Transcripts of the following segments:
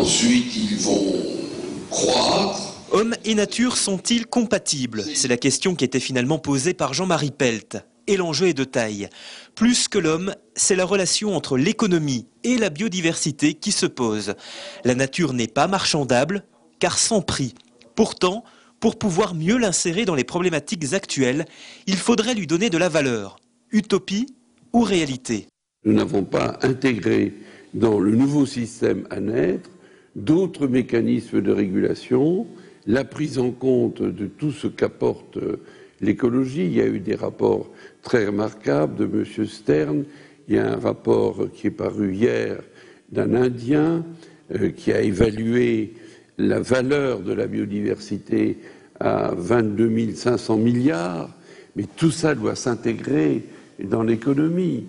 Ensuite, ils vont croître. Homme et nature sont-ils compatibles? C'est la question qui était finalement posée par Jean-Marie Pelt. Et l'enjeu est de taille. Plus que l'homme, c'est la relation entre l'économie et la biodiversité qui se pose. La nature n'est pas marchandable, car sans prix. Pourtant, pour pouvoir mieux l'insérer dans les problématiques actuelles, il faudrait lui donner de la valeur. Utopie ou réalité? Nous n'avons pas intégré dans le nouveau système à naître d'autres mécanismes de régulation, la prise en compte de tout ce qu'apporte l'écologie. Il y a eu des rapports très remarquables de M. Stern. Il y a un rapport qui est paru hier d'un Indien qui a évalué la valeur de la biodiversité à 22 500 milliards. Mais tout ça doit s'intégrer dans l'économie.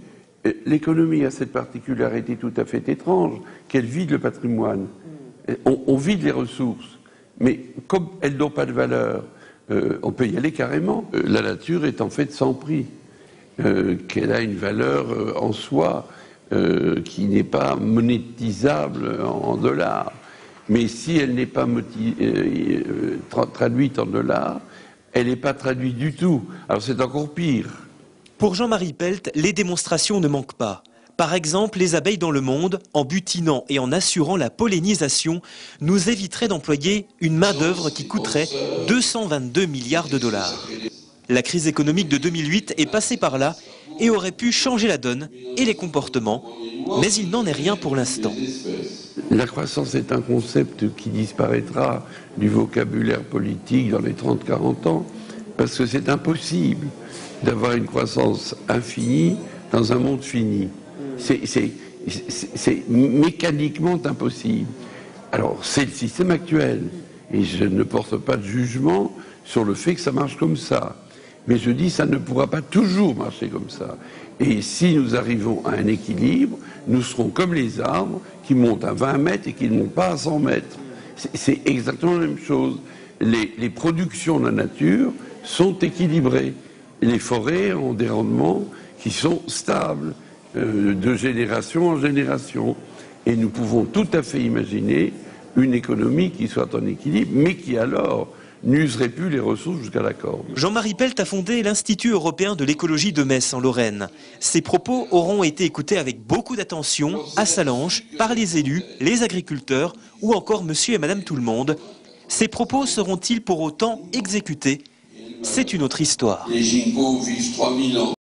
L'économie a cette particularité tout à fait étrange qu'elle vide le patrimoine. On vide les ressources. Mais comme elles n'ont pas de valeur, on peut y aller carrément. La nature est en fait sans prix, qu'elle a une valeur en soi qui n'est pas monétisable en dollars. Mais si elle n'est pas traduite en dollars, elle n'est pas traduite du tout. Alors c'est encore pire. Pour Jean-Marie Pelt, les démonstrations ne manquent pas. Par exemple, les abeilles dans le monde, en butinant et en assurant la pollinisation, nous éviteraient d'employer une main-d'œuvre qui coûterait 222 milliards de dollars. La crise économique de 2008 est passée par là et aurait pu changer la donne et les comportements, mais il n'en est rien pour l'instant. La croissance est un concept qui disparaîtra du vocabulaire politique dans les 30-40 ans, parce que c'est impossible d'avoir une croissance infinie dans un monde fini. C'est mécaniquement impossible. Alors, c'est le système actuel. Et je ne porte pas de jugement sur le fait que ça marche comme ça. Mais je dis que ça ne pourra pas toujours marcher comme ça. Et si nous arrivons à un équilibre, nous serons comme les arbres qui montent à 20 mètres et qui ne montent pas à 100 mètres. C'est exactement la même chose. Les productions de la nature sont équilibrées. Les forêts ont des rendements qui sont stables, de génération en génération. Et nous pouvons tout à fait imaginer une économie qui soit en équilibre, mais qui alors n'userait plus les ressources jusqu'à la corde. Jean-Marie Pelt a fondé l'Institut européen de l'écologie de Metz en Lorraine. Ses propos auront été écoutés avec beaucoup d'attention à Sallanches, par les élus, les agriculteurs ou encore monsieur et madame tout le monde. Ces propos seront-ils pour autant exécutés? C'est une autre histoire. Les ginkgos vivent 3000 ans.